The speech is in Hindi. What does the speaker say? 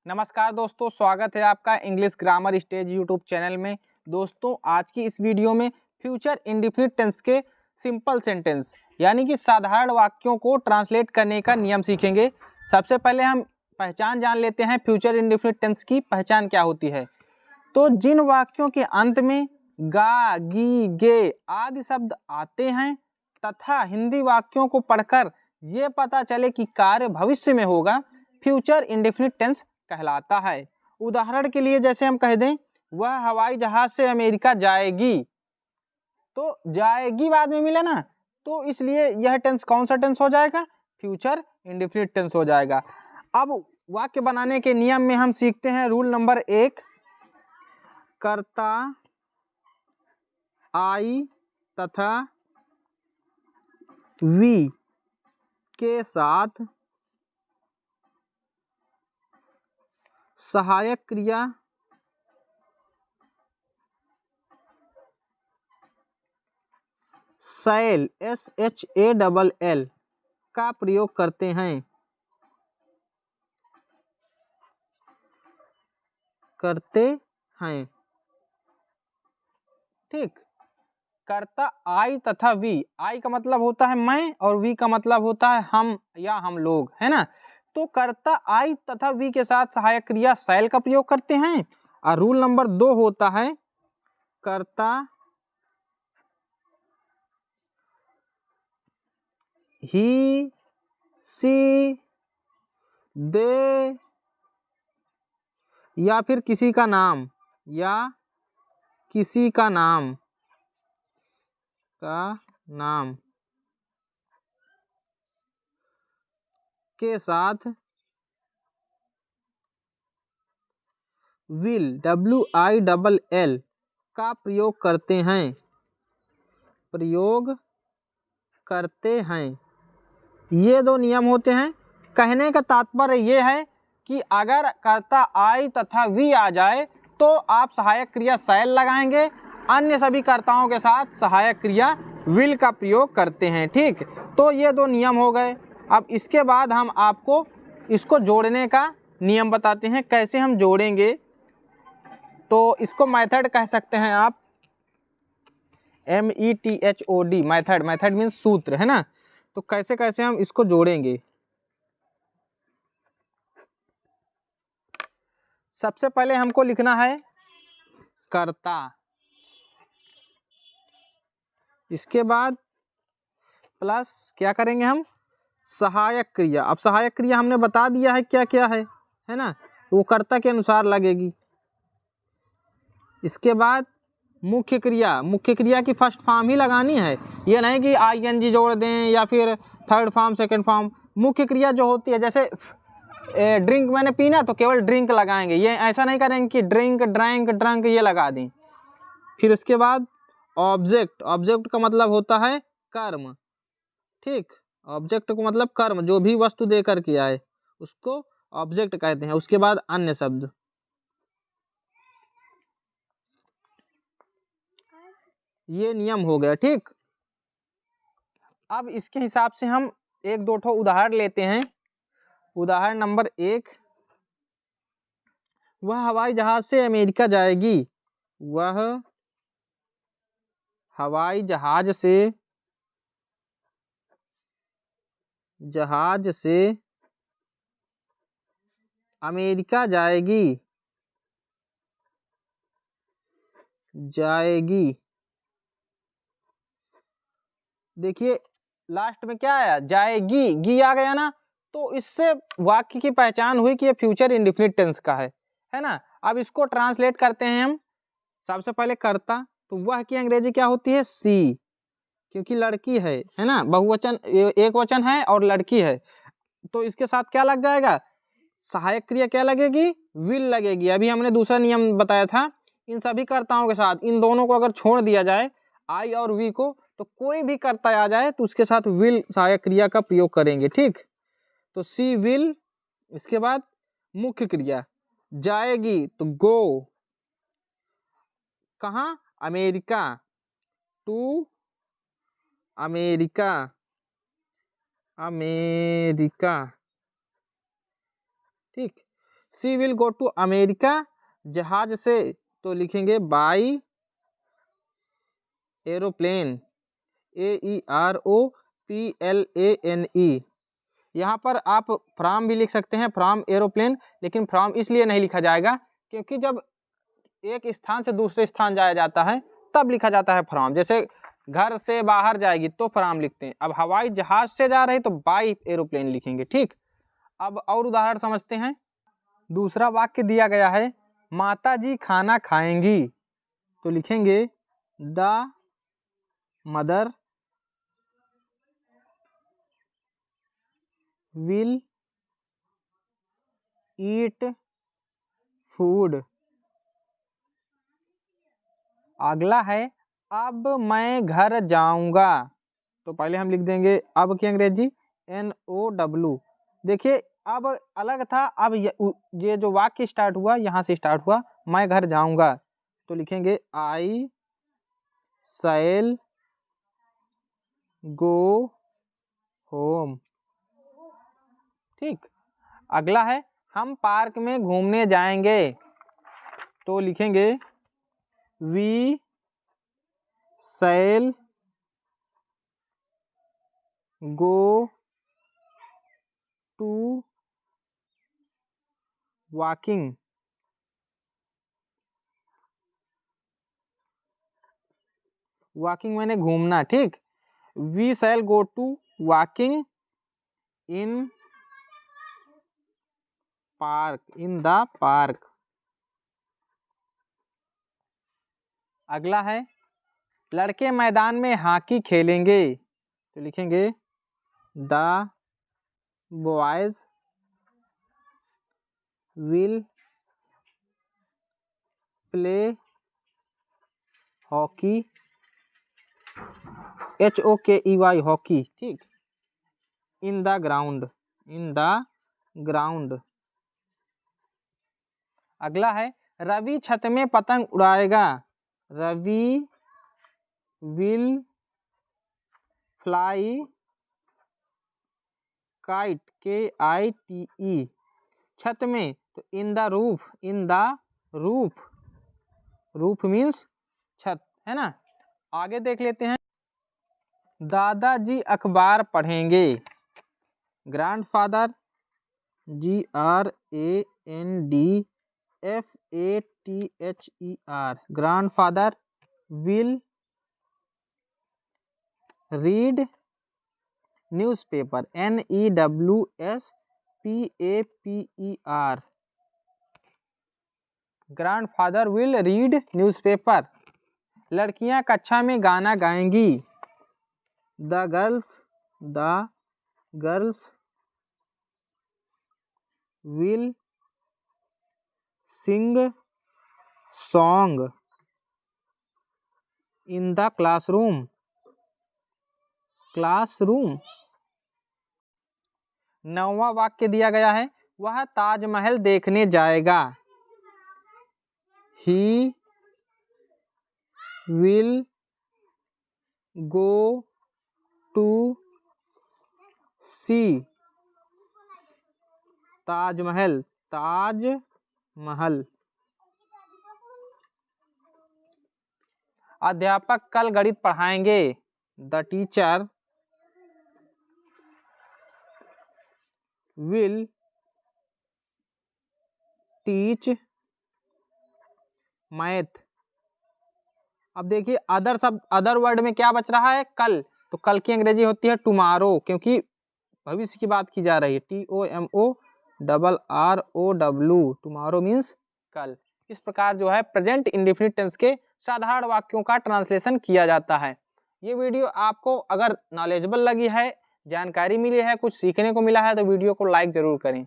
नमस्कार दोस्तों, स्वागत है आपका English grammar stage YouTube channel में। दोस्तों, आज की इस वीडियो में फ्यूचर इंडेफिनिट टेंस के सिंपल सेंटेंस यानी कि साधारण वाक्यों को ट्रांसलेट करने का नियम सीखेंगे। सबसे पहले हम पहचान जान लेते हैं फ्यूचर इंडेफिनिट टेंस की पहचान क्या होती है। तो जिन वाक्यों के अंत में गा, गी, गे आदि शब्द आते हैं तथा हिंदी वाक्यों को पढ़कर ये पता चले कि कार्य भविष्य में होगा, फ्यूचर इंडेफिनिट टेंस कहलाता है। उदाहरण के लिए जैसे हम कह दें वह हवाई जहाज से अमेरिका जाएगी, तो जाएगी बाद में मिला ना, तो इसलिए यह टेंस कौन सा टेंस हो जाएगा? फ्यूचर इंडेफिनिट टेंस हो जाएगा। अब वाक्य बनाने के नियम में हम सीखते हैं रूल नंबर 1, कर्ता आई तथा वी के साथ सहायक क्रिया शैल SHALL का प्रयोग करते हैं। ठीक, कर्ता आई तथा वी, आई का मतलब होता है मैं और वी का मतलब होता है हम या हम लोग, है ना। तो कर्ता आई तथा वी के साथ सहायक क्रिया शैल का प्रयोग करते हैं। और रूल नंबर 2 होता है कर्ता ही, सी, दे या फिर किसी का नाम के साथ विल WILL का प्रयोग करते हैं। ये दो नियम होते हैं। कहने का तात्पर्य ये है कि अगर कर्ता आई तथा वी आ जाए तो आप सहायक क्रिया शैल लगाएंगे, अन्य सभी कर्ताओं के साथ सहायक क्रिया विल का प्रयोग करते हैं। ठीक, तो ये दो नियम हो गए। अब इसके बाद हम आपको इसको जोड़ने का नियम बताते हैं, कैसे हम जोड़ेंगे। तो इसको मेथड कह सकते हैं आप, METHOD, मेथड मीन्स सूत्र, है ना। तो कैसे कैसे हम इसको जोड़ेंगे। सबसे पहले हमको लिखना है कर्ता, इसके बाद प्लस क्या करेंगे हम, सहायक क्रिया। अब सहायक क्रिया हमने बता दिया है क्या क्या है ना, वो कर्ता के अनुसार लगेगी। इसके बाद मुख्य क्रिया की फर्स्ट फॉर्म ही लगानी है, ये नहीं कि ING जोड़ दें या फिर थर्ड फॉर्म सेकंड फॉर्म। मुख्य क्रिया जो होती है, जैसे ड्रिंक मैंने पीना तो केवल ड्रिंक लगाएंगे, ये ऐसा नहीं करेंगे कि ड्रिंक, ड्रैंक, ड्रंक ये लगा दें। फिर उसके बाद ऑब्जेक्ट का मतलब होता है कर्म। ठीक, ऑब्जेक्ट को मतलब कर्म, जो भी वस्तु दे करके आए उसको ऑब्जेक्ट कहते हैं। उसके बाद अन्य शब्द। ये नियम हो गया। ठीक, अब इसके हिसाब से हम एक दो ठो उदाहरण लेते हैं। उदाहरण नंबर 1, वह हवाई जहाज से अमेरिका जाएगी। वह हवाई जहाज से अमेरिका जाएगी। देखिए लास्ट में क्या आया, जाएगी, गी आ गया ना, तो इससे वाक्य की पहचान हुई कि ये फ्यूचर इंडेफिनिट टेंस का है ना। अब इसको ट्रांसलेट करते हैं हम। सबसे पहले कर्ता, तो वह की अंग्रेजी क्या होती है, सी, क्योंकि लड़की है ना, बहुवचन एक वचन है और लड़की है, तो इसके साथ क्या लग जाएगा, सहायक क्रिया क्या लगेगी, विल लगेगी। अभी हमने दूसरा नियम बताया था, इन सभी कर्ताओं के साथ इन दोनों को अगर छोड़ दिया जाए, आई और वी को, तो कोई भी कर्ता आ जाए तो उसके साथ विल सहायक क्रिया का प्रयोग करेंगे। ठीक, तो सी विल। इसके बाद मुख्य क्रिया, जाएगी तो गो, कहाँ, अमेरिका, टू अमेरिका, ठीक। She will go to America, जहाज से तो लिखेंगे बाई एरोप्लेन, AEROPLANE। यहाँ पर आप फ्रॉम भी लिख सकते हैं, फ्रॉम एरोप्लेन, लेकिन फ्रॉम इसलिए नहीं लिखा जाएगा क्योंकि जब एक स्थान से दूसरे स्थान जाया जाता है तब लिखा जाता है फ्रॉम। जैसे घर से बाहर जाएगी तो फ्रॉम लिखते हैं, अब हवाई जहाज से जा रही तो बाई एरोप्लेन लिखेंगे। ठीक, अब और उदाहरण समझते हैं। दूसरा वाक्य दिया गया है, माता जी खाना खाएंगी, तो लिखेंगे the mother will eat food. अगला है, अब मैं घर जाऊंगा, तो पहले हम लिख देंगे अब की अंग्रेजी NOW। देखिए अब अलग था, अब ये जो वाक्य स्टार्ट हुआ यहाँ से स्टार्ट हुआ, मैं घर जाऊंगा, तो लिखेंगे आई शैल गो होम। ठीक, अगला है, हम पार्क में घूमने जाएंगे, तो लिखेंगे we shall go to walking. Walking मैंने घूमना। ठीक, we shall go to walking in park, in the park. अगला है, लड़के मैदान में हॉकी खेलेंगे, तो लिखेंगे the boys will play hockey, HOKEY hockey. ठीक, in the ground, in the ground. अगला है, रवि छत में पतंग उड़ाएगा, Ravi will fly kite, KITE। छत में तो in the roof, in the roof, roof means छत, है ना। आगे देख लेते हैं, दादाजी अखबार पढ़ेंगे, grandfather GRANDFATHER, grandfather will read newspaper, NEWSPAPER, grandfather will read newspaper. लड़कियां कक्षा में गाना गाएंगी, the girls will sing song in the classroom, classroom. 9वां वाक्य दिया गया है, वह ताजमहल देखने जाएगा, he will go to see Taj Mahal, Taj Mahal. अध्यापक कल गणित पढ़ाएंगे, the teacher will teach math. अब देखिए अदर सब, अदर वर्ड में क्या बच रहा है, कल, तो कल की अंग्रेजी होती है टुमारो, क्योंकि भविष्य की बात की जा रही है, TOMORROW, टुमारो मीन्स कल। इस प्रकार जो है प्रेजेंट इंडेफिनिट टेंस के साधारण वाक्यों का ट्रांसलेशन किया जाता है। ये वीडियो आपको अगर नॉलेजेबल लगी है, जानकारी मिली है, कुछ सीखने को मिला है, तो वीडियो को लाइक जरूर करें।